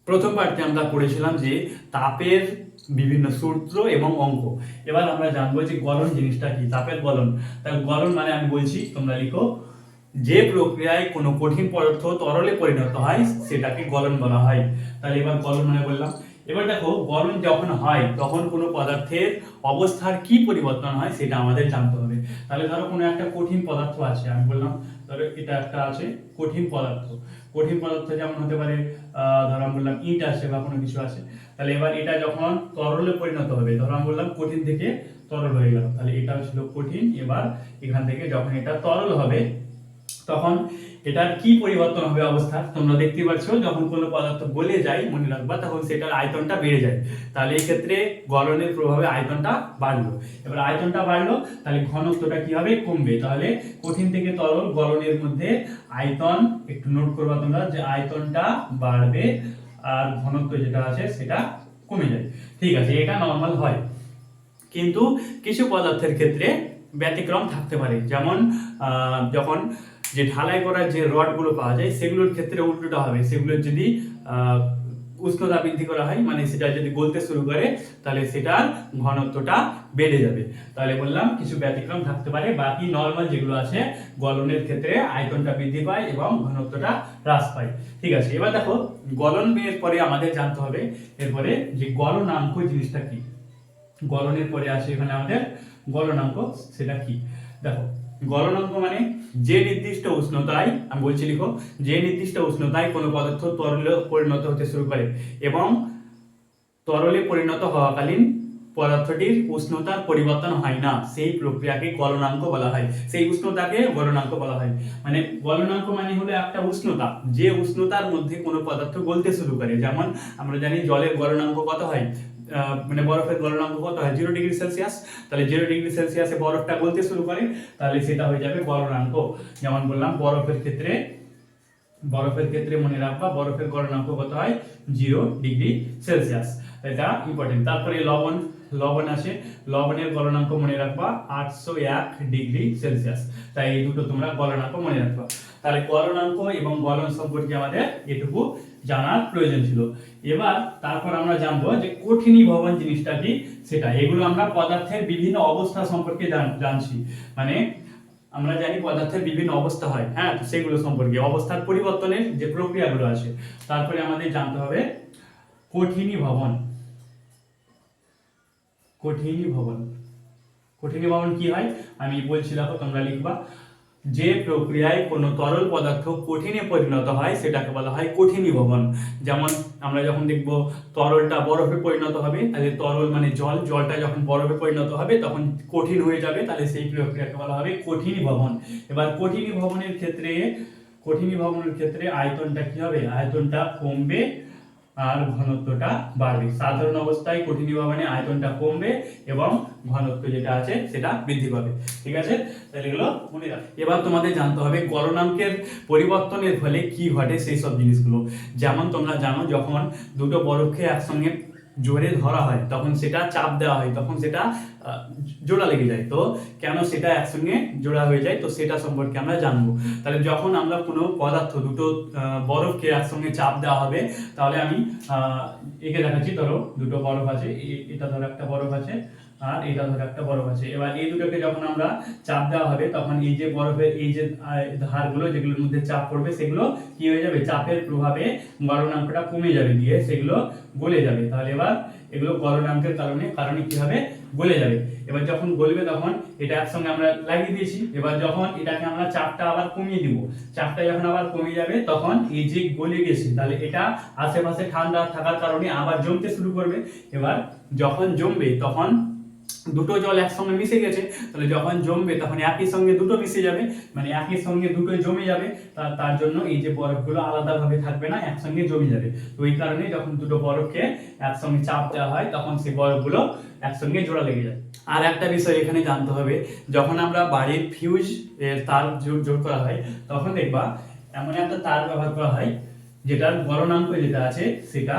প্রথম পার্টে আমরা পড়েছিলাম যে তাপের বিভিন্ন সূত্র এবং অঙ্ক। এবার আমরা জানবো যে গলন জিনিসটা কি, তাপের গলন। তাহলে গলন মানে আমি বলছি, তোমরা লিখো, যে প্রক্রিয়ায় কোনো কঠিন পদার্থ তরলে পরিণত হয় সেটাকে গলন বলা হয়। তাহলে এবার গলন মানে বললাম। এবার দেখো, গলন যখন হয় তখন কোনো পদার্থের অবস্থার কি পরিবর্তন হয় সেটা আমাদের জানতে হবে। তাহলে ধরো কোনো একটা কঠিন পদার্থ আছে, আমি বললাম ধরো এটা একটা আছে কঠিন পদার্থ। কঠিন পদার্থ যেমন হতে পারে ধরো আমি বললাম ইট আছে বা কোনো কিছু আছে। তাহলে এবার এটা যখন তরলে পরিণত হবে, ধরো আমি বললাম কঠিন থেকে তরল হয়ে গেল, তাহলে এটা ছিল কঠিন। এবার এখান থেকে যখন এটা তরল হবে তখন এটার কি পরিবর্তন হবে অবস্থা, তোমরা দেখতে পাচ্ছ যখন কোনো পদার্থ গলে যায় মনে রাখবা তখন সেটার আয়তনটা বেড়ে যায়। তাহলে এই ক্ষেত্রে গলনের প্রভাবে আয়তনটা বাড়লো। এবার আয়তনটা বাড়লো তাহলে ঘনত্বটা কি হবে, কমবে। তাহলে কঠিন থেকে তরল গলনের মধ্যে আয়তন একটু নোট করবা তোমরা, যে আয়তনটা বাড়বে আর ঘনত্ব যেটা আছে সেটা কমে যায়। ঠিক আছে, এটা নর্মাল হয়। কিন্তু কিছু পদার্থের ক্ষেত্রে ব্যতিক্রম থাকতে পারে, যেমন যখন যে ঢালাই করার যে রডগুলো পাওয়া যায় সেগুলোর ক্ষেত্রে উল্টোটা হবে। সেগুলোর যদি উষ্ণতা বৃদ্ধি করা হয়, মানে সেটা যদি গলতে শুরু করে তাহলে সেটার ঘনত্বটা বেড়ে যাবে। তাহলে বললাম কিছু ব্যতিক্রম থাকতে পারে, বাকি নর্মাল যেগুলো আছে গলনের ক্ষেত্রে আয়তনটা বৃদ্ধি পায় এবং ঘনত্বটা হ্রাস পায়। ঠিক আছে, এবার দেখো গলনের পরে আমাদের জানতে হবে এরপরে যে গলনাঙ্ক জিনিসটা কি। গলনের পরে আসে এখানে আমাদের গলনাঙ্ক, সেটা কি দেখো। গলনাঙ্ক মানে যে নির্দিষ্ট উষ্ণতায়, আমি বলছি লিখো, যে নির্দিষ্ট উষ্ণতায় কোনো পদার্থ তরলে পরিণত হতে শুরু করে এবং তরলে পরিণত হওয়াকালীন পদার্থটির উষ্ণতার পরিবর্তন হয় না, সেই প্রক্রিয়াকে গলনাঙ্ক বলা হয়। সেই উষ্ণতাকে গলনাঙ্ক বলা হয়। মানে গলনাঙ্ক মানে হলো একটা উষ্ণতা, যে উষ্ণতার মধ্যে কোনো পদার্থ গলতে শুরু করে। যেমন আমরা জানি জলের গলনাঙ্ক কত হয়, মানে বরফের গলনাঙ্ক কত হয়, 0°C। তাহলে 0°C বরফটা গলতে শুরু করে, তাহলে সেটা হয়ে যাবে গলনাঙ্ক। যেমন বললাম বরফের ক্ষেত্রে মনে রাখবা বরফের গলনাঙ্ক কত হয়, 0°C। এটা ইম্পর্টেন্ট। তারপরে লবণ আছে, লবণের গলনাঙ্ক মনে রাখবা 801°C। তাই এই দুটো তোমরা গলনাঙ্ক মনে রাখবা। তাহলে গলনাঙ্ক এবং গলন সম্পর্কে আমাদের এটুকু জানার প্রয়োজন ছিল। এবার তারপর আমরা জানবো যে কঠিনীভবন জিনিসটা কি সেটা। এগুলো আমরা পদার্থের বিভিন্ন অবস্থা সম্পর্কে জানছি। মানে আমরা জানি পদার্থের বিভিন্ন অবস্থা হয়, হ্যাঁ, তো সেগুলো সম্পর্কে অবস্থার পরিবর্তনের যে প্রক্রিয়াগুলো আছে। তারপরে আমাদের জানতে হবে কঠিনীভবন। কঠিনীভবন কি হয় আমি বলছিলাম, তোমরা লিখবা, যে প্রক্রিয়ায় কোনো তরল পদার্থ কঠিনে পরিণত হয় সেটাকে বলা হয় কঠিনীভবন। যেমন আমরা যখন দেখব তরলটা বরফে পরিণত হবে, তাহলে তরল মানে জলটা যখন বরফে পরিণত হবে তখন কঠিন হয়ে যাবে, তাহলে সেই প্রক্রিয়াকে বলা হবে কঠিনীভবন। এবার কঠিনীভবনের ক্ষেত্রে আয়তনটা কি হবে, আয়তনটা কমবে আর ঘনত্বটা বাড়বে। সাধারণ অবস্থায় কঠিনীভবনে আয়তনটা কমবে এবং ঘনত্ব যেটা আছে সেটা বৃদ্ধি পাবে। ঠিক আছে, তাহলে এগুলো মনে রাখ। এবার তোমাদের জানতে হবে গলনাঙ্কের পরিবর্তনের ফলে কি ঘটে সেই সব জিনিসগুলো। যেমন তোমরা জানো যখন দুটো বরফকে একসঙ্গে জোরে ধরা হয় তখন সেটা চাপ দেওয়া হয়, তখন সেটা জোড়া লেগে যায়। তো কেন সেটা একসঙ্গে জোড়া হয়ে যায় তো সেটা সম্পর্কে আমরা জানবো। তাহলে যখন আমরা কোনো পদার্থ দুটো বরফকে একসঙ্গে চাপ দেওয়া হবে, তাহলে আমি একে দেখাচ্ছি। ধরো দুটো বরফ আছে, এটা ধরো একটা বরফ আছে আর এটা ধরো একটা বরফ আছে। এবার এই দুটোকে যখন আমরা চাপ দেওয়া হবে তখন এই যে বরফের এই যে ধারগুলো যেগুলোর মধ্যে চাপ পড়বে সেগুলো কি হয়ে যাবে, চাপের প্রভাবে গলনাঙ্কটা কমে যাবে, দিয়ে সেগুলো গলে যাবে। তাহলে এবার এগুলো গলনাঙ্কের কারণে কি হবে, গলে যাবে। এবার যখন গলবে তখন এটা একসঙ্গে আমরা লাগিয়ে দিয়েছি। এবার যখন এটাকে আমরা চাপটা আবার কমিয়ে দিব, চাপটা যখন আবার কমে যাবে তখন এই যে গলে গেছে তাহলে এটা আশেপাশে ঠান্ডা থাকার কারণে আবার জমতে শুরু করবে। এবার যখন জমবে তখন দুটো জল একসঙ্গে মিশে গেছে, তাহলে যখন জমবে তখন একই সঙ্গে দুটো মিশে যাবে, মানে একই সঙ্গে দুটো জমে যাবে। তার জন্য এই যে বরফগুলো আলাদাভাবে থাকবে না, একসঙ্গে জমে যাবে। তো এই কারণে যখন দুটো বরফকে একসঙ্গে চাপ দেওয়া হয় তখন সেই বরফগুলো একসঙ্গে জোড়া লেগে যায়। আর একটা বিষয় এখানে জানতে হবে, যখন আমরা বাড়ির ফিউজ এর তার জোড় করা হয় তখন দেখবা এমন একটা তার ব্যবহার করা হয় যেটার গলনাঙ্ক যেটা আছে সেটা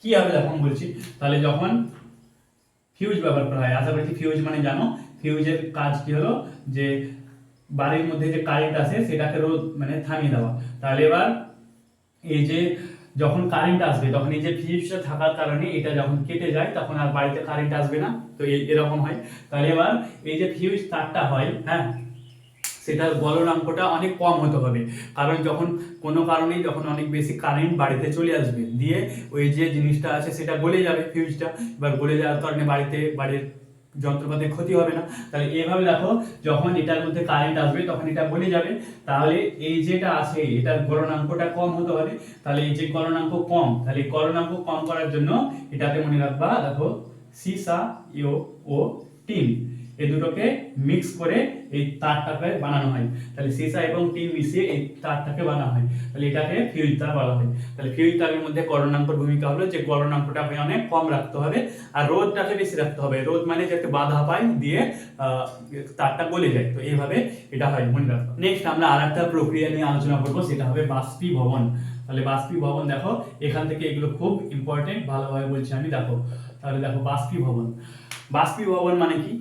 কি হবে যখন বলছি। তাহলে যখন ফিউজ ব্যবহার করা হয়, আশা করছি ফিউজ মানে জানো, ফিউজের কাজ কি হলো যে বাড়ির মধ্যে যে কারেন্ট আসে সেটাকে রোধ মানে থামিয়ে দেওয়া। তাহলে এবার এই যে যখন কারেন্ট আসবে তখন এই যে ফিউজটা থাকার কারণে এটা যখন কেটে যায় তখন আর বাড়িতে কারেন্ট আসবে না, তো এরকম হয়। তাহলে এবার এই যে ফিউজ তারটা হয়, হ্যাঁ, সেটার গলনাঙ্কটা অনেক কম হতে হবে। কারণ যখন কোনো কারণে যখন অনেক বেশি কারেন্ট বাড়িতে চলে আসবে, দিয়ে ওই যে জিনিসটা আছে সেটা গলে যাবে ফিউজটা। এবার গলে যাওয়ার কারণে বাড়ির যন্ত্রপাতির ক্ষতি হবে না। তাহলে এভাবে দেখো, যখন এটার মধ্যে কারেন্ট আসবে তখন এটা গলে যাবে, তাহলে এই যেটা আছে এটার গলনাঙ্কটা কম হতে হবে। তাহলে এই যে গলনাঙ্ক কম, তাহলে গলনাঙ্ক কম করার জন্য এটাতে মনে রাখবা, দেখো সীসা ও টিন এই দুটোকে মিক্স করে এই তারটাকে বানানো হয়। তাহলে সীসা এবং টিন মিশিয়ে এই তারটাকে বানানো হয়, তাহলে এটাকে ফিউজ তার বলা হয়। তাহলে ফিউজ তারের মধ্যে গলনাঙ্কর ভূমিকা হলো যে গলনাঙ্কটাকে অনেক কম রাখতে হবে আর রোধটাকে বেশি রাখতে হবে। রোধ মানে যাতে বাধা পায় দিয়ে তারটা গলে যায়, তো এইভাবে এটা হয়, মনে রাখো। নেক্সট আমরা আরেকটা প্রক্রিয়া নিয়ে আলোচনা করবো, সেটা হবে বাষ্পীভবন। তাহলে বাষ্পীভবন দেখো, এখান থেকে এগুলো খুব ইম্পর্টেন্ট, ভালোভাবে বলছি আমি। দেখো তাহলে দেখো বাষ্পীভবন, বাষ্পীভবন মানে কি?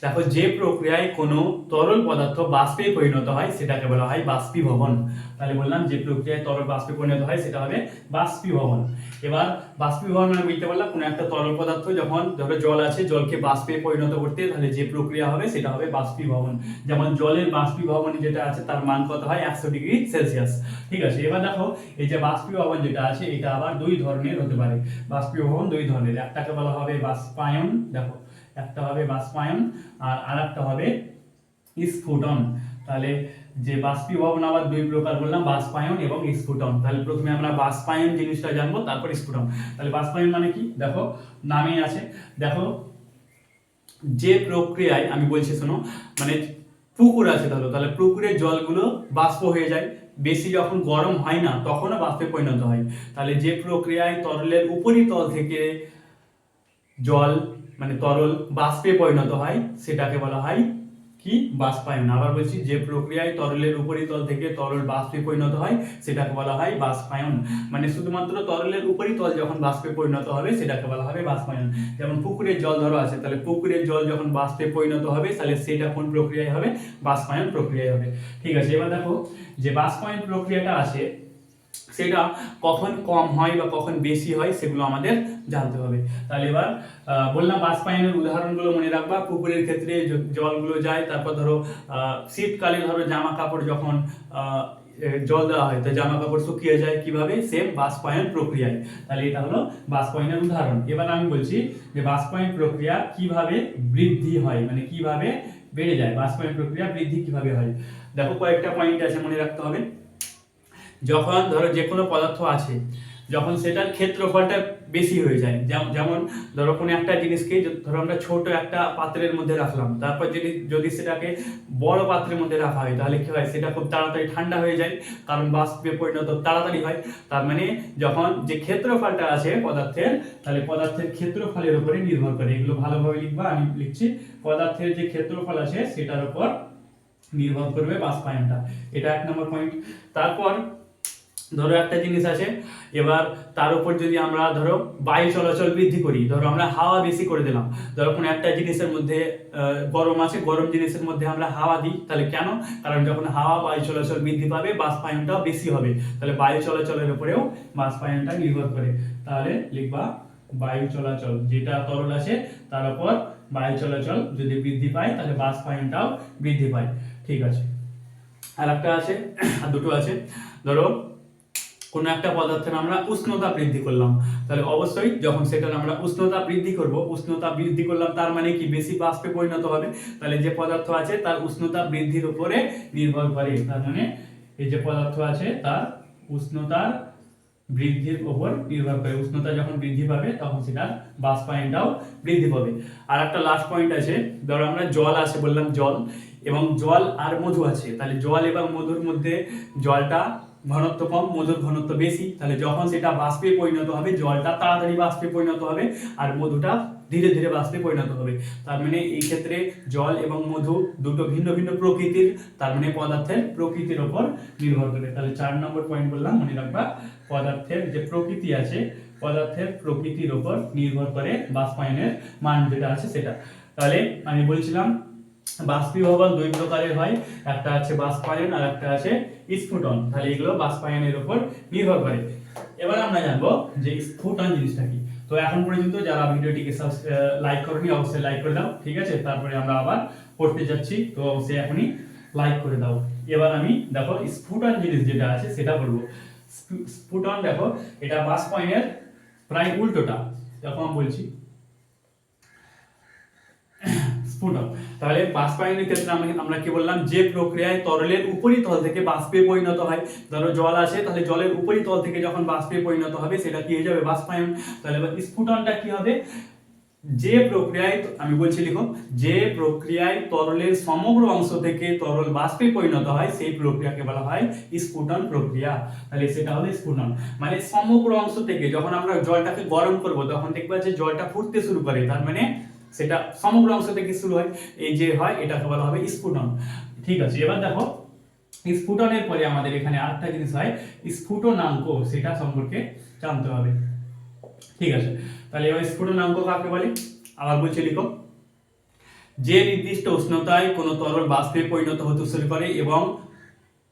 দেখো, যে প্রক্রিয়ায় কোনো তরল পদার্থ বাষ্পে পরিণত হয় সেটাকে বলা হয় বাষ্পীভবন। তাহলে বললাম যে প্রক্রিয়ায় তরল বাষ্পে পরিণত হয় সেটা হবে বাষ্পীভবন। এবার বাষ্পীভবন মানে বলতে পারলাম কোনো একটা তরল পদার্থ যখন ধরো জল আছে, জলকে বাষ্পে পরিণত করতে তাহলে যে প্রক্রিয়া হবে সেটা হবে বাষ্পীভবন। যেমন জলের বাষ্পীভবন যেটা আছে তার মান কত হয় 100°C। ঠিক আছে, এবার দেখো এই যে বাষ্পীভবন যেটা আছে এটা আবার দুই ধরনের হতে পারে। বাষ্পীভবন দুই ধরনের, একটাকে বলা হবে বাষ্পায়ন, দেখো একটা হবে বাষ্পায়ন আর আরেকটা হবে স্ফুটন। তাহলে যে বাষ্পীভবন আবার দুই প্রকার বললাম, বাষ্পায়ন এবং স্ফুটন। তাহলে প্রথমে আমরা বাষ্পায়ন জিনিসটা জানবো, তারপর স্ফুটন। তাহলে বাষ্পায়ন মানে কি? দেখো নামেই আছে, দেখো যে প্রক্রিয়ায় আমি বলছি শোনো, মানে পুকুর আছে ধরো, তাহলে পুকুরের জলগুলো বাষ্প হয়ে যায়, বেশি যখন গরম হয় না তখনও বাষ্পে পরিণত হয়। তাহলে যে প্রক্রিয়ায় তরলের উপরিতল থেকে জল মানে তরল বাষ্পে পরিণত হয় সেটাকে বলা হয় কি? বাষ্পায়ন। আবার বলছি, যে প্রক্রিয়ায় তরলের উপরিতল থেকে তরল বাষ্পে পরিণত হয় সেটাকে বলা হয় বাষ্পায়ন। মানে শুধুমাত্র তরলের উপরিতল যখন বাষ্পে পরিণত হবে সেটাকে বলা হবে বাষ্পায়ন। যেমন পুকুরের জল ধরো আছে, তাহলে পুকুরের জল যখন বাষ্পে পরিণত হবে তাহলে সেটা কোন প্রক্রিয়ায় হবে? বাষ্পায়ন প্রক্রিয়ায় হবে। ঠিক আছে, এবার দেখো যে বাষ্পায়ন প্রক্রিয়াটা আছে সেটা কখন কম হয় বা কখন বেশি হয় সেগুলো আমাদের জানতে হবে। তাহলে এবার বললাম বাষ্পায়নের উদাহরণগুলো মনে রাখবা। পুকুরের ক্ষেত্রে জলগুলো যায়, তারপর ধরো শীতকালে ধরো জামা কাপড় যখন জল দেওয়া হয় তো জামা কাপড় শুকিয়ে যায়, কিভাবে? সেম বাষ্পায়ন প্রক্রিয়ায়। তাহলে এটা হলো বাষ্পায়নের উদাহরণ। এবার আমি বলছি যে বাষ্পায়ন প্রক্রিয়া কিভাবে বৃদ্ধি হয়, মানে কিভাবে বেড়ে যায়, বাষ্পায়ন প্রক্রিয়া বৃদ্ধি কিভাবে হয়। দেখো কয়েকটা পয়েন্ট আছে মনে রাখতে হবে। যখন ধরো যে কোনো পদার্থ আছে, যখন সেটার ক্ষেত্রফলটা বেশি হয়ে যায়, যেমন ধরো কোনো একটা জিনিসকে ধরো আমরা ছোট একটা পাত্রের মধ্যে রাখলাম, তারপর যদি সেটাকে বড় পাত্রের মধ্যে রাখা হয় তাহলে কি হয়? সেটা খুব তাড়াতাড়ি ঠান্ডা হয়ে যায়, কারণ বাষ্পে পরিণত তাড়াতাড়ি হয়। তার মানে যখন যে ক্ষেত্রফলটা আছে পদার্থের, তাহলে পদার্থের ক্ষেত্রফলের উপরে নির্ভর করে। এগুলো ভালোভাবে লিখবা, আমি লিখছি। পদার্থের যে ক্ষেত্রফল আছে সেটার উপর নির্ভর করবে বাষ্পায়নটা, এটা 1 নম্বর পয়েন্ট। তারপর ধরো একটা জিনিস আছে, এবার তার উপর যদি আমরা ধরো বায়ু চলাচল বৃদ্ধি করি, ধরো আমরা হাওয়া বেশি করে দিলাম। ধরো কোনো একটা জিনিসের মধ্যে গরম আছে, গরম জিনিসের মধ্যে আমরা হাওয়া দিই, তাহলে কেন? কারণ যখন হাওয়া বায়ু চলাচল বৃদ্ধি পাবে বাষ্পায়নটাও বেশি হবে, তাহলে বায়ু চলাচলের উপরেও বাষ্পায়নটা নির্ভর করে। তাহলে লিখবা বায়ু চলাচল, যেটা তরল আছে তার উপর বায়ু চলাচল যদি বৃদ্ধি পায় তাহলে বাষ্পায়নটাও বৃদ্ধি পায়। ঠিক আছে, আর একটা আছে, আর দুটো আছে। ধরো কোনো একটা পদার্থের আমরা উষ্ণতা বৃদ্ধি করলাম, তাহলে অবশ্যই যখন সেটার আমরা উষ্ণতা বৃদ্ধি করব, উষ্ণতা বৃদ্ধি করলাম তার মানে কি? বেশি বাষ্পে পরিণত হবে। তাহলে যে পদার্থ আছে তার উষ্ণতা বৃদ্ধির উপরে নির্ভর করে, তার মানে এই যে পদার্থ আছে তার উষ্ণতার বৃদ্ধির উপর নির্ভর করে। উষ্ণতা যখন বৃদ্ধি পাবে তখন সেটার বাষ্পায়নটাও বৃদ্ধি পাবে। আর একটা লাস্ট পয়েন্ট আছে, ধরো আমরা জল আছে বললাম, জল এবং জল আর মধু আছে, তাহলে জল এবং মধুর মধ্যে জলটা ঘনত্ব কম, মধুর ঘনত্ব বেশি, তাহলে যখন সেটা বাষ্পে পরিণত হবে জলটা তাড়াতাড়ি বাষ্পে পরিণত হবে আর মধুটা ধীরে ধীরে বাষ্পে পরিণত হবে। তার মানে এই ক্ষেত্রে জল এবং মধু দুটো ভিন্ন ভিন্ন প্রকৃতির, তার মানে পদার্থের প্রকৃতির উপর নির্ভর করে। তাহলে 4 নম্বর পয়েন্ট বললাম, মনে রাখবা পদার্থের যে প্রকৃতি আছে, পদার্থের প্রকৃতির উপর নির্ভর করে বাষ্পায়নের মান যেটা আছে সেটা। তাহলে আমি বলছিলাম বাষ্পীভবন দুই প্রকারের হয়, একটা আছে বাষ্পায়ন আর একটা আছে স্ফুটন। তাহলে এগুলো বাষ্পায়নের উপর নির্ভর করে। এবার আমরা জানবো যে স্ফুটন জিনিসটা কি। তো এখন পর্যন্ত যারা ভিডিওটিকে লাইক করনি অবশ্যই লাইক করে দাও, ঠিক আছে? তারপরে আমরা আবার পড়তে যাচ্ছি, তো অবশ্যই এখনই লাইক করে দাও। এবার আমি দেখো স্ফুটন জিনিস যেটা আছে সেটা বলবো। স্ফুটন দেখো এটা বাষ্পায়নের প্রায় উল্টোটা। দেখো আমি বলছি স্ফুটন, তাহলে বাষ্পায়নের ক্ষেত্রে আমরা কি বললাম, যে প্রক্রিয়ায় তরলের উপরিতল থেকে বাষ্পে পরিণত হয়। ধরো জল আছে, তাহলে জলের উপরিতল থেকে যখন বাষ্পে পরিণত হবে সেটা কি হয়ে যাবে, বাষ্পায়ন। তাহলে এবার স্ফুটনটা কি হবে, যে প্রক্রিয়ায় আমি বলছি লিখো, যে প্রক্রিয়ায় তরলের সমগ্র অংশ থেকে তরল বাষ্পে পরিণত হয় সেই প্রক্রিয়াকে বলা হয় স্ফুটন প্রক্রিয়া। তাহলে সেটা হলো স্ফুটন, মানে সমগ্র অংশ থেকে যখন আমরা জলটাকে গরম করব তখন দেখবা যে জলটা ফুটতে শুরু করে, তার মানে সেটা সমগ্র অংশ থেকে শুরু হয়, এই যে হয় এটাকে বলা হবে স্ফুটন। ঠিক আছে, এবার দেখো স্ফুটনের পরে আমাদের এখানে আরেকটা জিনিস হয় স্ফুটনাঙ্ক, সেটা সম্পর্কে জানতে হবে। ঠিক আছে, তাহলে এবার স্ফুটনাঙ্ক কাকে বলে, আবার বলছি লিখো, যে নির্দিষ্ট উষ্ণতায় কোনো তরল বাষ্পে পরিণত হতে শুরু করে এবং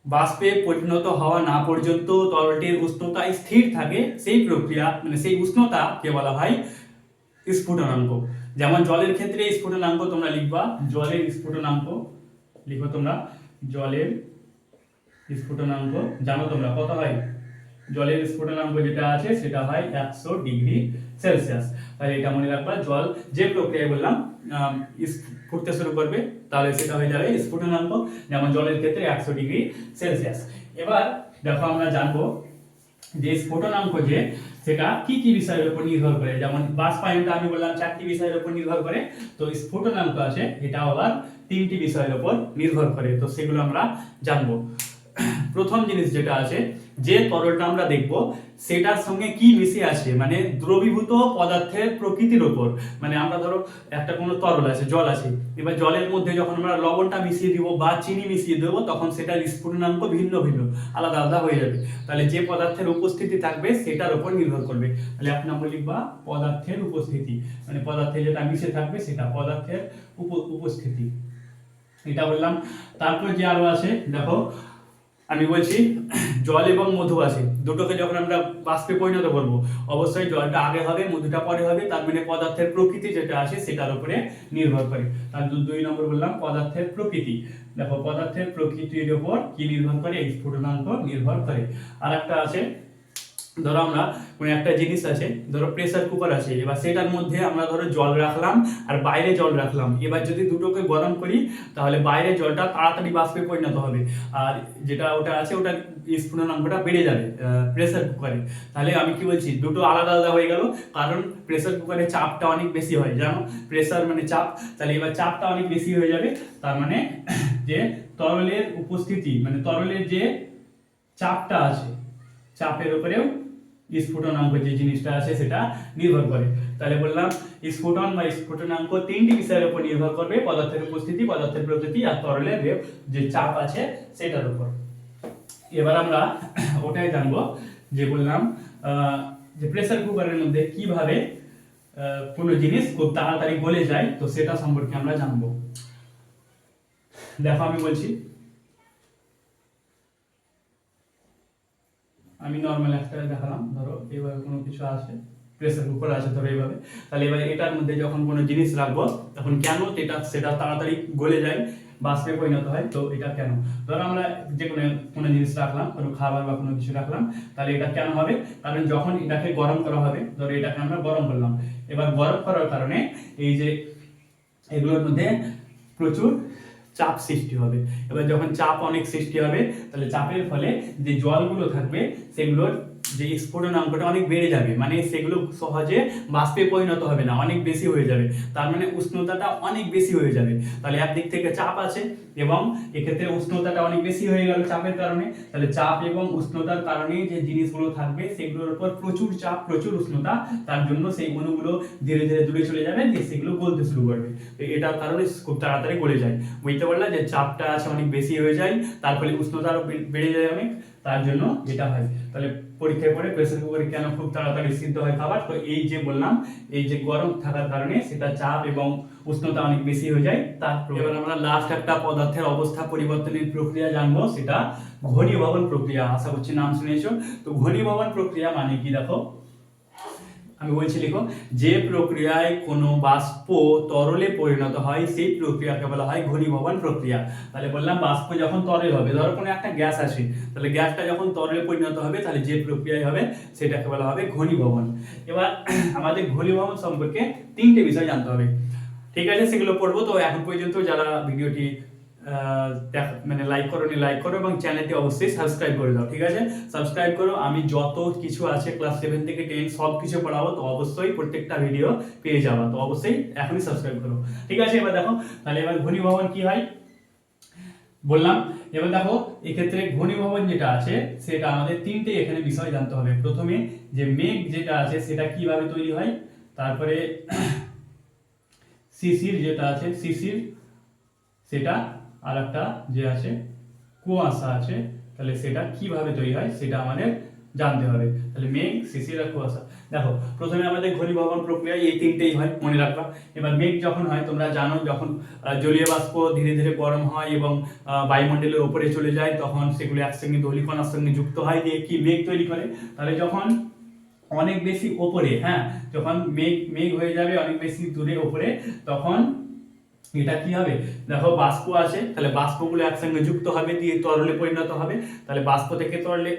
বাষ্পে পরিণত হওয়া না পর্যন্ত তরলটির উষ্ণতা স্থির থাকে, সেই প্রক্রিয়া মানে সেই উষ্ণতাকে বলা হয় স্ফুটনাঙ্ক। যেমন জলের ক্ষেত্রে স্ফুটনাঙ্ক তোমরা লিখবা, জলের স্ফুটনাঙ্ক লিখো তোমরা, জলের স্ফুটনাঙ্ক জানো তোমরা কত হয়, জলের স্ফুটনাঙ্ক যেটা আছে সেটা হয় 100 ডিগ্রি সেলসিয়াস। তাহলে এটা মনে রাখবা, জল যে প্রক্রিয়ায় বললাম ফুটতে শুরু করবে তাহলে সেটা হয়ে যাবে স্ফুটনাঙ্ক, যেমন জলের ক্ষেত্রে 100 ডিগ্রি সেলসিয়াস। এবার দেখো আমরা জানবো যে স্ফুটনাঙ্ক যে সেটা কি কি বিষয়ের উপর নির্ভর করে, যেমন বাষ্পায়নটা আমি বললাম 4টি বিষয়ের উপর নির্ভর করে, তো স্ফুটনাঙ্ক আছে এটা আবার 3টি বিষয়ের উপর নির্ভর করে, তো সেগুলো আমরা জানবো। প্রথম জিনিস যেটা আছে, যে তরলটা আমরা দেখব সেটার সঙ্গে কি মিশে আছে, মানে দ্রবীভূত পদার্থের প্রকৃতির উপর। মানে আমরা ধরো একটা কোনো তরল আছে, জল আছে, এবার জলের মধ্যে যখন আমরা লবণটা মিশিয়ে দিব বা চিনি মিশিয়ে দেবো তখন সেটার স্ফুটনাঙ্ক ভিন্ন ভিন্ন আলাদা আলাদা হয়ে যাবে। তাহলে যে পদার্থের উপস্থিতি থাকবে সেটার উপর নির্ভর করবে। তাহলে 1 নম্বর লিখবা পদার্থের উপস্থিতি, মানে পদার্থে যেটা মিশে থাকবে সেটা পদার্থের উপস্থিতি, এটা বললাম। তারপর যে আরো আছে দেখো, আমি বলছি জল এবং মধু আছে, দুটোকে যখন আমরা বাষ্পে পরিণত করব অবশ্যই জলটা আগে হবে মধুটা পরে হবে, তার মানে পদার্থের প্রকৃতি যেটা আছে সেটার উপরে নির্ভর করে। তার 2 নম্বর বললাম পদার্থের প্রকৃতি। দেখো পদার্থের প্রকৃতির উপর কি নির্ভর করে, স্ফুটনাঙ্ক নির্ভর করে। আর একটা আছে, ধরো আমরা কোনো একটা জিনিস আছে, ধরো প্রেসার কুকার আছে, এবার সেটার মধ্যে আমরা ধরো জল রাখলাম আর বাইরে জল রাখলাম, এবার যদি দুটোকে গরম করি তাহলে বাইরে জলটা তাড়াতাড়ি বাষ্পে পরিণত হবে আর যেটা ওটা আছে ওটা স্ফুটনাঙ্কটা বেড়ে যাবে প্রেসার কুকারে। তাহলে আমি কি বলছি, দুটো আলাদা আলাদা হয়ে গেল, কারণ প্রেসার কুকারে চাপটা অনেক বেশি হয়, জানো প্রেসার মানে চাপ, তাহলে এবার চাপটা অনেক বেশি হয়ে যাবে, তার মানে যে তরলের উপস্থিতি মানে তরলের যে চাপটা আছে চাপের উপরেও স্ফুটনাঙ্ক যে জিনিসটা আছে সেটা নির্ভর করে। তাহলে বললাম স্ফুটন বা স্ফুটনাঙ্ক 3টি বিষয়ের উপর নির্ভর করবে, পদার্থের উপস্থিতি, পদার্থের প্রকৃতি আর তরলের যে চাপ আছে সেটার উপর। এবার আমরা ওটাই জানবো যে বললাম যে প্রেসার কুকারের মধ্যে কিভাবে কোনো জিনিস খুব তাড়াতাড়ি গলে যায়, তো সেটা সম্পর্কে আমরা জানবো। দেখো আমি বলছি, আমি নর্মাল একটা দেখালাম, ধরো এইভাবে কোনো কিছু আছে, প্রেসার কুকার আছে ধরো এইভাবে, তাহলে এবার এটার মধ্যে যখন কোনো জিনিস রাখবো তখন কেন সেটা তাড়াতাড়ি গলে যায় বাষ্পে পরিণত হয়, তো এটা কেন, ধরো আমরা যে কোনো জিনিস রাখলাম, কোনো খাবার বা কোনো কিছু রাখলাম, তাহলে এটা কেন হবে, কারণ যখন এটাকে গরম করা হবে, ধরো এটাকে আমরা গরম করলাম, এবার গরম করার কারণে এই যে এগুলোর মধ্যে প্রচুর চাপ সৃষ্টি হবে। এবার যখন চাপ অনেক সৃষ্টি হবে তাহলে চাপের ফলে যে জলগুলো থাকবে সেগুলোর যে স্ফুটনাঙ্কটা অনেক বেড়ে যাবে, মানে সেগুলো সহজে বাষ্পে পরিণত হবে না, অনেক বেশি হয়ে যাবে, তার মানে উষ্ণতাটা অনেক বেশি হয়ে যাবে। তাহলে একদিক থেকে চাপ আছে এবং এক্ষেত্রে উষ্ণতাটা অনেক বেশি হয়ে গেল চাপের কারণে, তাহলে চাপ এবং উষ্ণতার কারণে যে জিনিসগুলো থাকবে সেগুলোর উপর প্রচুর চাপ প্রচুর উষ্ণতা, তার জন্য সেই অণুগুলো ধীরে ধীরে দূরে চলে যাবে, দিয়ে সেগুলো গলতে শুরু করবে, তো এটার কারণে খুব তাড়াতাড়ি গলে যায়। বুঝতে পারলাম যে চাপটা আছে অনেক বেশি হয়ে যায়, তার ফলে উষ্ণতা আরো বেড়ে যায় অনেক, তার জন্য এটা হয়। তাহলে পরীক্ষায় পরে প্রেসার কুকারে কেন খুব তাড়াতাড়ি সিদ্ধ হয় খাবার, তো এই যে বললাম এই যে গরম থাকার কারণে সেটা চাপ এবং উষ্ণতা অনেক বেশি হয়ে যায়। তারপর এবার আমরা লাস্ট একটা পদার্থের অবস্থা পরিবর্তনের প্রক্রিয়া জানবো, সেটা ঘনীভবন প্রক্রিয়া। আশা করছি নাম শুনেছো। তো ঘনীভবন প্রক্রিয়া মানে কি দেখো, আমি বলছি লিখো, যে প্রক্রিয়ায় কোনো বাষ্প তরলে পরিণত হয় সেই প্রক্রিয়াকে বলা হয় ঘনীভবন প্রক্রিয়া। তাহলে বললাম বাষ্প যখন তরল হবে, ধরো কোনো একটা গ্যাস আসে, তাহলে গ্যাসটা যখন তরলে পরিণত হবে তাহলে যে প্রক্রিয়ায় হবে সেটাকে বলা হবে ঘনীভবন। এবার আমাদের ঘনীভবন সম্পর্কে 3টে বিষয় জানতে হবে, ঠিক আছে, সেগুলো পড়বো। তো এখন পর্যন্ত যারা ভিডিওটি মানে লাইক করো এবং চ্যানেলটি অবশ্যই সাবস্ক্রাইব করে দাও, ঠিক আছে, সাবস্ক্রাইব করো। আমি যত কিছু আছে ক্লাস 7 থেকে 10 সব কিছু পড়াবো, তো অবশ্যই প্রত্যেকটা ভিডিও পেয়ে যাবা, তো অবশ্যই এখনই সাবস্ক্রাইব করো, ঠিক আছে। এবার দেখো তাহলে এবার ঘনীভবন কি হয় বললাম। এবার দেখো এক্ষেত্রে ঘনীভবন যেটা আছে সেটা আমাদের 3টে এখানে বিষয় জানতে হবে। প্রথমে যে মেঘ যেটা আছে সেটা কিভাবে তৈরি হয়, তারপরে শিশির যেটা আছে শিশির সেটা, আর একটা যে আছে কুয়াশা আছে, তাহলে সেটা কিভাবে তৈরি হয় সেটা আমাদের জানতে হবে। তাহলে মেঘ, শিশির আর কুয়াশা। দেখো প্রথমে আমাদের ঘনীভবন প্রক্রিয়ায় এই 3টেই হয়, মনে রাখবা। এবার মেঘ যখন হয় তোমরা জানো, যখন জলীয় বাষ্প ধীরে ধীরে গরম হয় এবং বায়ুমণ্ডলের উপরে চলে যায়, তখন সেগুলো একসঙ্গে ধূলিকণার সঙ্গে যুক্ত হয় দিয়ে কি মেঘ তৈরি করে। তাহলে যখন অনেক বেশি ওপরে, হ্যাঁ, যখন মেঘ মেঘ হয়ে যাবে অনেক বেশি দূরে ওপরে, তখন এটা কি হবে, দেখো বাষ্প আছে, তাহলে বাষ্পগুলো একসঙ্গে যুক্ত হবে দিয়ে তরলে পরিণত হবে। তাহলে বাষ্প থেকে তরলে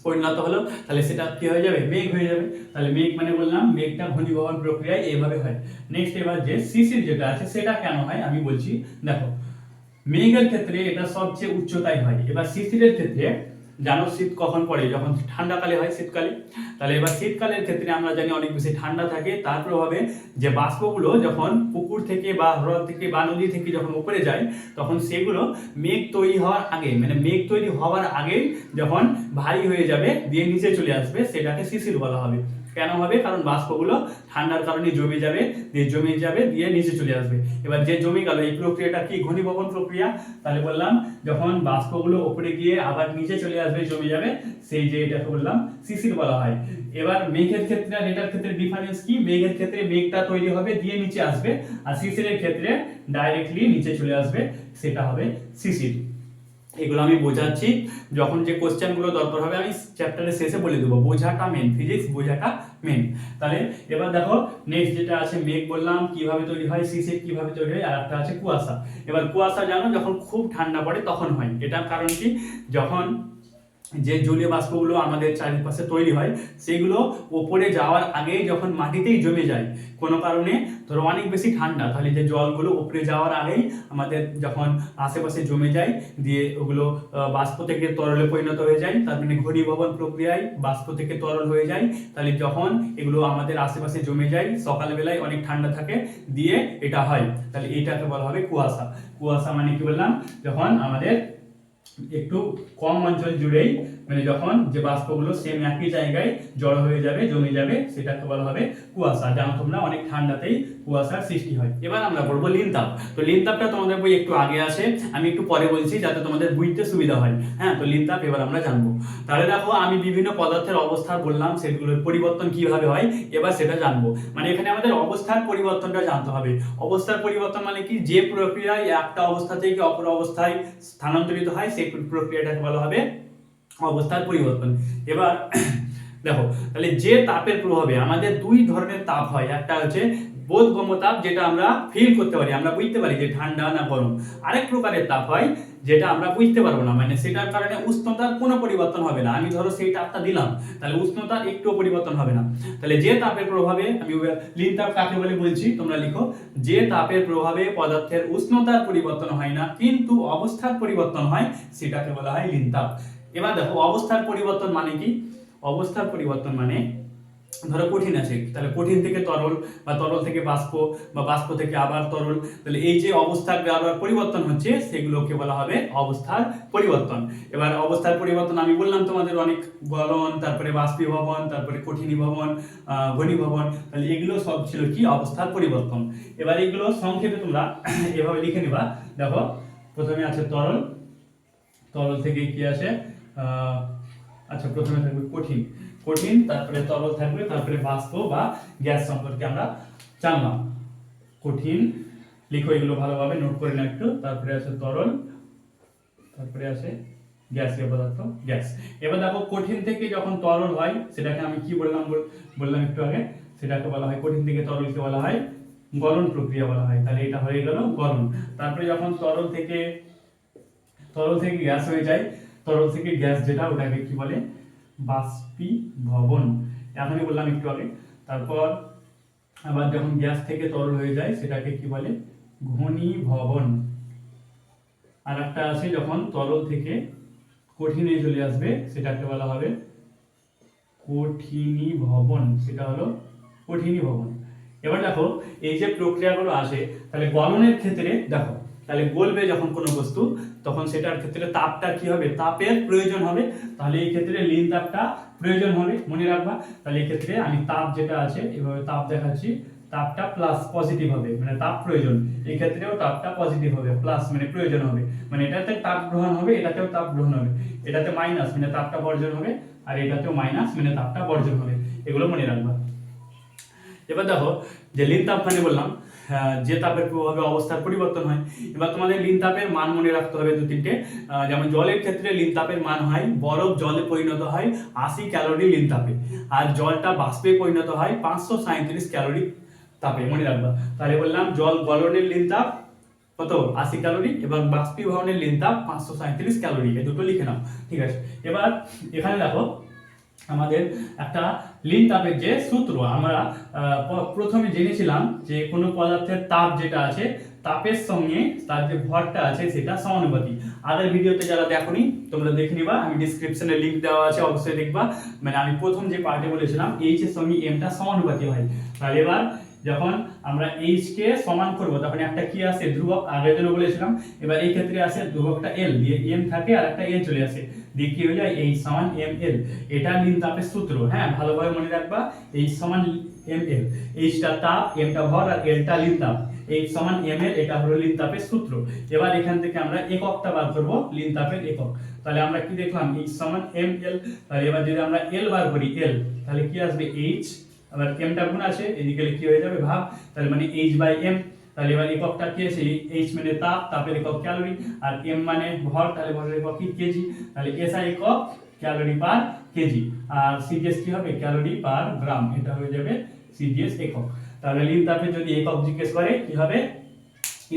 পরিণত হলো, তাহলে সেটা কি হয়ে যাবে, মেঘ হয়ে যাবে। তাহলে মেঘ মানে বললাম মেঘটা ঘনীভবন প্রক্রিয়ায় এইভাবে হয়। নেক্সট এবার যে শিশির যেটা আছে সেটা কেন হয় আমি বলছি। দেখো মেঘের ক্ষেত্রে এটা সবচেয়ে উচ্চতায় হয়। এবার শিশিরের ক্ষেত্রে জানো শীত কখন পড়ে, যখন ঠান্ডাকালে হয়, শীতকালে। তাহলে এবার শীতকালের ক্ষেত্রে আমরা জানি অনেক বেশি ঠান্ডা থাকে, তার প্রভাবে যে বাষ্পগুলো যখন পুকুর থেকে বা হ্রদ থেকে বা নদী থেকে যখন উপরে যায়, তখন সেগুলো মেঘ তৈরি হওয়ার আগে, মানে মেঘ তৈরি হওয়ার আগে যখন ভারী হয়ে যাবে দিয়ে নিচে চলে আসবে, সেটাকে শিশির বলা হবে। কেন হবে, কারণ বাষ্পগুলো ঠান্ডার কারণে জমে যাবে দিয়ে নিচে চলে আসবে। এবার যে জমে গেল এই প্রক্রিয়াটা কি, ঘনীভবন প্রক্রিয়া। তাহলে বললাম যখন বাষ্পগুলো উপরে গিয়ে আবার নিচে চলে আসবে, জমে যাবে, সেই যে এটাকে বললাম শিশির বলা হয়। এবার মেঘের ক্ষেত্রে আর এটার ক্ষেত্রে ডিফারেন্স কি, মেঘের ক্ষেত্রে মেঘটা তৈরি হবে দিয়ে নিচে আসবে, আর শিশিরের ক্ষেত্রে ডাইরেক্টলি নিচে চলে আসবে, সেটা হবে শিশির। এগুলো আমি বোঝাচ্ছি, যখন যে কোশ্চেনগুলো দরকার হবে আমি চ্যাপ্টারের শেষে বলে দেবো। বোঝাটা মেন, ফিজিক্স বোঝাটা মেন। তাহলে এবার দেখো নেক্সট যেটা আছে মেঘ বললাম কিভাবে তৈরি হয়, শিশির কিভাবে তৈরি হয়, আর একটা আছে কুয়াশা। এবার কুয়াশা জানো যখন খুব ঠান্ডা পড়ে তখন হয়। এটার কারণ কি, যখন যে জলীয় বাষ্পগুলো আমাদের চারিপাশে তৈরি হয় সেগুলো ওপরে যাওয়ার আগেই যখন মাটিতেই জমে যায় কোনো কারণে, ধরো অনেক বেশি ঠান্ডা, তাহলে যে জলগুলো উপরে যাওয়ার আগেই আমাদের যখন আশেপাশে জমে যায় দিয়ে ওগুলো বাষ্প থেকে তরলে পরিণত হয়ে যায়, তার মানে ঘনীভবন প্রক্রিয়ায় বাষ্প থেকে তরল হয়ে যায়। তাহলে যখন এগুলো আমাদের আশেপাশে জমে যায় সকালবেলায় অনেক ঠান্ডা থাকে দিয়ে এটা হয়, তাহলে এইটাকে বলা হবে কুয়াশা। কুয়াশা মানে কি বললাম, যখন আমাদের একটু কম অঞ্চল জুড়েই, মানে যখন যে বাষ্পগুলো সেম একই জায়গায় জড়ো হয়ে যাবে, জমে যাবে, সেটাকে বলা হবে কুয়াশা। জানো তোমরা অনেক ঠান্ডাতেই কুয়াশার সৃষ্টি হয়। এবার আমরা পড়বো লিনতাপ। তো লিনতাপটা তোমাদের বই একটু আগে আসে, আমি একটু পরে বলছি যাতে তোমাদের বুঝতে সুবিধা হয়। হ্যাঁ, তো লিনতাপ এবার আমরা জানবো। তাহলে দেখো আমি বিভিন্ন পদার্থের অবস্থা বললাম, সেগুলোর পরিবর্তন কিভাবে হয় এবার সেটা জানবো। মানে এখানে আমাদের অবস্থার পরিবর্তনটা জানতে হবে। অবস্থার পরিবর্তন মানে কি, যে প্রক্রিয়ায় একটা অবস্থা থেকে অপর অবস্থায় স্থানান্তরিত হয় সেই প্রক্রিয়াটাকে বলা হবে অবস্থার পরিবর্তন। এবার দেখো তাহলে যে তাপের প্রভাবে আমাদের দুই ধরনের তাপ হয়, একটা হচ্ছে বোধগম্য তাপ, যেটা আমরা ফিল করতে পারি, আমরা বুঝতে পারি যে ঠান্ডা না গরম। আরেক প্রকারের তাপ হয় যেটা আমরা বুঝতে পারবো না, মানে সেটার কারণে উষ্ণতার কোনো পরিবর্তন হবে না। আমি ধরো সেই তাপটা দিলাম, তাহলে উষ্ণতার একটুও পরিবর্তন হবে না। তাহলে যে তাপের প্রভাবে, আমি লিনতাপ কাকে বলে বলছি তোমরা লিখো, যে তাপের প্রভাবে পদার্থের উষ্ণতার পরিবর্তন হয় না কিন্তু অবস্থার পরিবর্তন হয়, সেটাকে বলা হয় লিনতাপ। এবার দেখো অবস্থার পরিবর্তন মানে কি, অবস্থার পরিবর্তন মানে ধরো কঠিন আছে, তাহলে কঠিন থেকে তরল বা তরল থেকে বাষ্প বা বাষ্প থেকে আবার তরল, তাহলে এই যে অবস্থার বারবার পরিবর্তন হচ্ছে সেগুলোকে বলা হবে অবস্থার পরিবর্তন। এবার অবস্থার পরিবর্তন আমি বললাম তোমাদের অনেক, গলন, তারপরে বাষ্পীভবন, তারপরে কঠিনীভবন, ঘনীভবন, তাহলে এগুলো সব ছিল কি অবস্থার পরিবর্তন। এবার এগুলো সংক্ষেপে তোমরা এভাবে লিখে নিবা। দেখো প্রথমে আছে তরল, তরল থেকে কি আসে আচ্ছা, প্রথমে থাকবে কঠিন, কঠিন, তারপরে তরল থাকবে, তারপরে বাষ্প বা গ্যাস সম্পর্কে আমরা জানলাম। কঠিন, লিখো এগুলো ভালোভাবে, নোট করে নাও একটু। তারপরে আছে তরল, তারপরে আছে গ্যাসীয় পদার্থ, গ্যাস। এবার দেখো কঠিন থেকে যখন তরল হয় সেটাকে আমি কি বললাম একটু আগে, সেটাকে বলা হয়, কঠিন থেকে তরলকে বলা হয় গলন প্রক্রিয়া বলা হয়। তাহলে এটা হয়ে গেল গলন। তারপরে যখন তরল থেকে গ্যাস হয়ে যায়, তরল থেকে গ্যাস যেটা, ওটাকে কি বলে? বাষ্পীভবন, এখনই বললাম একটু আগে। তারপর আবার যখন গ্যাস থেকে তরল হয়ে যায় সেটাকে কি বলে? ঘনীভবন। আর একটা আছে যখন তরল থেকে কঠিনে চলে আসবে সেটাকে বলা হবে কঠিনীভবন, সেটা হলো কঠিনীভবন। এবার দেখো এই যে প্রক্রিয়াগুলো আসে, তাহলে গলনের ক্ষেত্রে দেখো, তাহলে গলবে যখন কোনো বস্তু, তখন সেটার ক্ষেত্রে তাপটা কি হবে? তাপের প্রয়োজন হবে। তাহলে এই ক্ষেত্রে লিন তাপটা প্রয়োজন হবে, মনে রাখবা। তাহলে এই ক্ষেত্রে আমি তাপ যেটা আছে এভাবে তাপ দেখাচ্ছি, তাপটা প্লাস পজিটিভ হবে, মানে তাপ প্রয়োজন। এই ক্ষেত্রেও তাপটা পজিটিভ হবে, প্লাস মানে প্রয়োজন হবে, মানে এটাতে তাপ গ্রহণ হবে, এটাতেও তাপ গ্রহণ হবে। এটাতে মাইনাস মানে তাপটা বর্জন হবে, আর এটাতেও মাইনাস মানে তাপটা বর্জন হবে। এগুলো মনে রাখবা। এবার দেখো যে লিন তাপ মানে বললাম যে তাপের প্রভাবে অবস্থার পরিবর্তন হয়। এবার তোমাদের লিন তাপের মান মনে রাখতে হবে দু তিনটে। যেমন জলের ক্ষেত্রে লিন তাপের মান হয়, বরফ জলে পরিণত হয় 80 ক্যালোরি লিন তাপে, আর জলটা বাষ্পে পরিণত হয় 537 ক্যালোরি তাপে, মনে রাখবা। তাহলে বললাম জল গলনের লিন তাপ কত? 80 ক্যালোরি, এবং বাষ্পীভবনের লিন তাপ 537 ক্যালোরি। এই দুটো লিখে নাও, ঠিক আছে। এবার এখানে দেখো আমাদের একটা লিন তাপের যে সূত্র, আমরা প্রথমে জেনেছিলাম যে কোনো পদার্থের তাপ যেটা আছে, তাপের সঙ্গে তার যে ভরটা আছে সেটা সমানুপাতিক। আগের ভিডিওতে যারা দেখোনি তোমরা দেখে নিবা, আমি ডেসক্রিপশনে লিংক দেওয়া আছে, অবশ্যই দেখবা। মানে আমি প্রথম যে পার্টে বলেছিলাম এইচ এর সঙ্গে এম টা সমানুপাতিক হয়। তাহলে এবার যখন আমরা এইচ কে সমান করব তখন একটা কি আসে? ধ্রুবক, আগের দিনও বলেছিলাম। এবার এই ক্ষেত্রে আসে ধ্রুবকটা এল, দিয়ে এম থাকে আর একটা এল চলে আসে, দিয়ে কি হয়ে যায়? এইচ সমান এম এল। এটা লিন তাপের সূত্র, হ্যাঁ ভালোভাবে মনে রাখবা। এইচ সমান এম এল, এইচটা তাপ, এমটা ভর, আর এলটা লিন তাপ। এইচ সমান এম এল, এটা হলো লিন তাপের সূত্র। এবার এখান থেকে আমরা এককটা বার করব, লিন তাপের একক। তাহলে আমরা কি দেখলাম? এইচ সমান এম এল। তাহলে এবার যদি আমরা এল বার করি, এল, তাহলে কি আসবে? এইচ, আবার এমটা গুণ আছে, এদিকে কি হয়ে যাবে? ভাগ। তাহলে মানে এইচ বাই এম। তাহলে এবার এককটা কি আছে? এইচ মানে তাপ, তাপের একক ক্যালোরি, আর এম মানে ভর, তাহলে ভরের একক কি? কেজি। তাহলে এসআই একক ক্যালোরি পার কেজি, আর সিজিএস কি হবে? ক্যালোরি পার গ্রাম। এটা হয়ে যাবে সিজিএস একক। তাহলে লিন তাপে যদি একক জিজ্ঞেস করে কি হবে?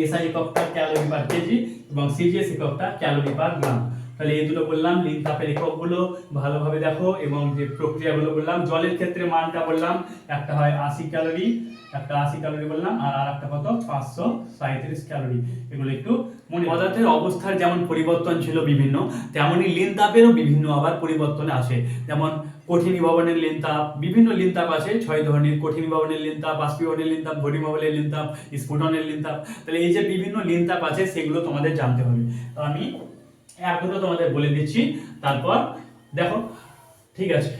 এসআই এককটা ক্যালোরি পার কেজি এবং সিজিএস এককটা ক্যালোরি পার গ্রাম। তাহলে এই দুটো বললাম লিন তাপের এককগুলো, ভালোভাবে দেখো। এবং যে প্রক্রিয়াগুলো বললাম, জলের ক্ষেত্রে মানটা বললাম, একটা হয় 80 ক্যালোরি, একটা 80 ক্যালোরি বললাম, আর আরেকটা কত? 537 ক্যালোরি। এগুলো একটু মনে। পদার্থের অবস্থার যেমন পরিবর্তন ছিল বিভিন্ন, তেমনি লিন তাপেরও বিভিন্ন আবার পরিবর্তন আসে। যেমন কঠিনীভবনের লিন তাপ, বিভিন্ন লিন তাপ আছে 6 ধরনের। কঠিনীভবনের লিন তাপ, বাষ্পীভবনের লিন তাপ, ঘনীভবনের লিন তাপ, স্ফুটনের লিন তাপ। তাহলে এই যে বিভিন্ন লিন তাপ আছে সেগুলো তোমাদের জানতে হবে। তো আমি এক দুটো তোমাদের বলে দিচ্ছি, তারপর দেখো, ঠিক আছে।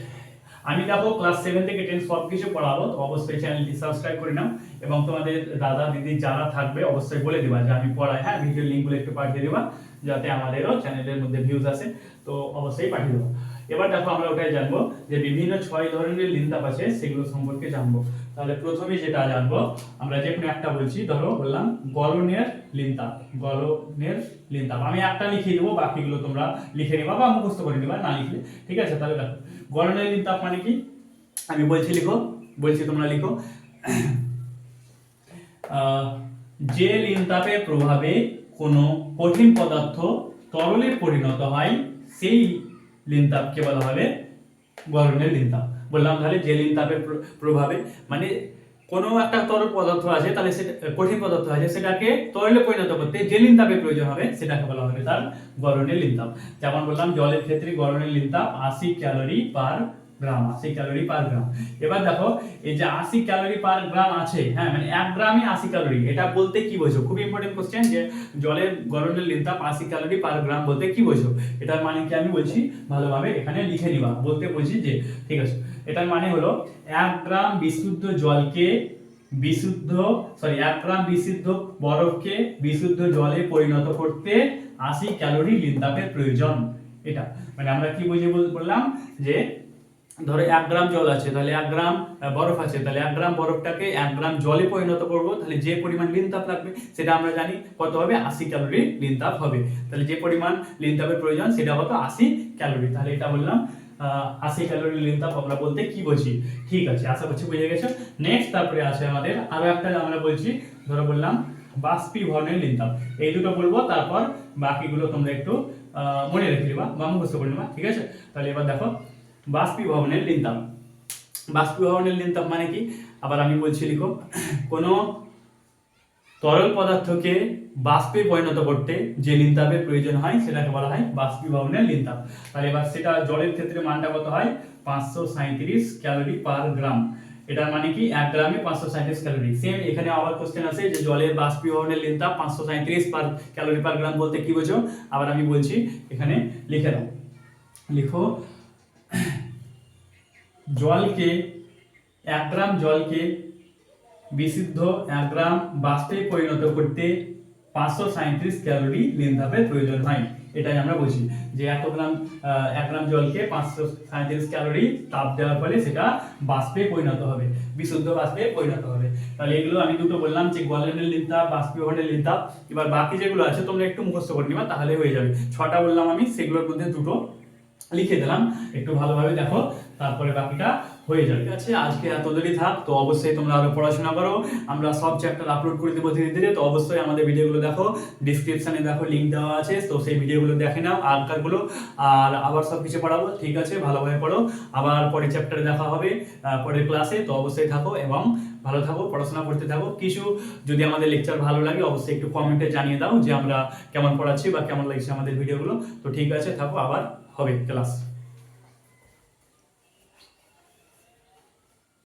আমি দেখো ক্লাস 7 থেকে 10 সব কিছু পড়াবো, তো অবশ্যই চ্যানেলটি সাবস্ক্রাইব করে নাও। এবং তোমাদের দাদা দিদি যারা থাকবে অবশ্যই বলে দিবা যে আমি পড়াই, হ্যাঁ ভিডিও লিঙ্কগুলো একটু পাঠিয়ে দিবা, যাতে আমাদেরও চ্যানেলের মধ্যে ভিউজ আসে। তো অবশ্যই পাঠিয়ে দেবো। এবার দেখো আমরা ওটাই জানবো যে বিভিন্ন 6 ধরনের লিন তাপ আছে সেগুলো সম্পর্কে জানবো। তাহলে প্রথমে যেটা জানবো, আমরা যে কোনো একটা বলছি, ধরো বললাম গলনের লিন তাপ। গলনের লিন তাপ আমি একটা লিখে দেবো, বাকিগুলো তোমরা লিখে নিবা বা মুখস্থ করে নিবা না লিখলে, ঠিক আছে। তাহলে দেখো গলনের লিন তাপ মানে কি? আমি বলছি লিখো, বলছি তোমরা লিখো। যে লিন তাপের প্রভাবে কোনো কঠিন পদার্থ তরলে পরিণত হয় সেই লিন তাপকে বলা হবে গলনের লিন তাপ। বললাম তাহলে যে লিন তাপের প্রভাবে, মানে কোনো একটা তরল পদার্থ আছে, তাহলে সেটা কঠিন পদার্থ আছে, সেটাকে তরলে পরিণত করতে যে লিন তাপের প্রয়োজন হবে সেটাকে বলা হবে তার গলনের লিন তাপ। যেমন বললাম জলের ক্ষেত্রে গলনের লিন তাপ 80 ক্যালোরি পার গ্রাম, 80 ক্যালোরি পার গ্রাম। এবার দেখো এই যে 80 ক্যালোরি পার গ্রাম আছে, হ্যাঁ মানে 1 গ্রামে 80 ক্যালোরি, এটা বলতে কি বোঝো? খুব ইম্পর্টেন্ট কোশ্চেন, যে জলের গলনের লিন তাপ 80 ক্যালোরি পার গ্রাম বলতে কি বোঝো? এটার মানে কি আমি বলছি, ভালোভাবে এখানে লিখে নিবা। বলতে বলছি যে, ঠিক আছে, এটার মানে হলো 1 গ্রাম বিশুদ্ধ জলকে 1 গ্রাম বিশুদ্ধ বরফকে বিশুদ্ধ জলে পরিণত করতে 80 ক্যালোরি লিন তাপের প্রয়োজন। এটা মানে আমরা কি বুঝে বললাম যে ধরো 1 গ্রাম জল আছে, তাহলে 1 গ্রাম বরফ আছে, তাহলে 1 গ্রাম বরফটাকে 1 গ্রাম জলে পরিণত করব, তাহলে যে পরিমাণ লিন তাপ লাগবে সেটা আমরা জানি কত হবে, 80 ক্যালোরি লিন তাপ হবে। তাহলে যে পরিমাণ লিন তাপের প্রয়োজন সেটা কত, 80 ক্যালোরি। তাহলে এটা বললাম 80 ক্যালোরি লিন তাপ আমরা বলতে কি বুঝি। ঠিক আছে, আশা করছি বুঝে গেছো। নেক্সট তারপরে আছে আমাদের আরো একটা আমরা বলছি, ধরো বললাম বাষ্পীভবনের লিন তাপ। এই দুটো বলবো, তারপর বাকিগুলো তোমরা একটু মনে রেখে নিবা বা মুখস্থ করে নিবা, ঠিক আছে। তাহলে এবার দেখো বাষ্পীভবনের লিন তাপ। বাষ্পীভবনের লিন তাপ মানে কি, আবার আমি বলছি লিখো, কোনো তরল পদার্থকে বাষ্পে পরিণত করতে যে লিন তাপের প্রয়োজন হয় সেটাকে বলা হয় বাষ্পীভবনের লিন তাপ। তাহলে এবার সেটা জলের ক্ষেত্রে মানটা কত হয়, 537 ক্যালোরি পার গ্রাম। এটার মানে কি 1 গ্রামে 537 ক্যালোরি। সেম এখানে আবার কোশ্চেন আছে যে জলের বাষ্পীভবনের লিন তাপ 537 পার ক্যালোরি পার গ্রাম বলতে কি বোঝো, আবার আমি বলছি এখানে লিখে দাও। লিখো জলকে 1 গ্রাম জলকে বিশুদ্ধ 1 গ্রাম বাষ্পে পরিণত করতে 537 ক্যালোরি লিন তাপের প্রয়োজন হয়। এটাই আমরা বুঝি যে 1 গ্রাম জলকে 537 ক্যালোরি তাপ দেওয়ার ফলে সেটা বাষ্পে পরিণত হবে, বিশুদ্ধ বাষ্পে পরিণত হবে। তাহলে এগুলো আমি দুটো বললাম যে গলনের লিন তাপ, বাষ্পীভবনের লিন তাপ। এবার বাকি যেগুলো আছে তোমরা একটু মুখস্থ করে নিবা, তাহলে হয়ে যাবে। 6টা বললাম আমি, সেগুলোর মধ্যে দুটো লিখে দিলাম, একটু ভালোভাবে দেখো, তারপরে বাকিটা হয়ে যাবে। ঠিক আছে, আজকে এতদূরই থাক। তো অবশ্যই তোমরা আরো পড়াশোনা করো, আমরা সব চ্যাপ্টার আপলোড করে দেবো ধীরে ধীরে। তো অবশ্যই আমাদের ভিডিওগুলো দেখো, ডিসক্রিপশনে দেখো লিঙ্ক দেওয়া আছে, তো সেই ভিডিওগুলো দেখে নাও, আগকারগুলো। আর আবার সব কিছু পড়াবো, ঠিক আছে, ভালোভাবে পড়ো। আবার পরের চ্যাপ্টারে দেখা হবে পরের ক্লাসে। তো অবশ্যই থাকো এবং ভালো থাকো, পড়াশোনা করতে থাকো। কিছু যদি আমাদের লেকচার ভালো লাগে অবশ্যই একটু কমেন্টে জানিয়ে দাও যে আমরা কেমন পড়াচ্ছি বা কেমন লাগছে আমাদের ভিডিওগুলো। তো ঠিক আছে, থাকো, আবার হবে ক্লাস।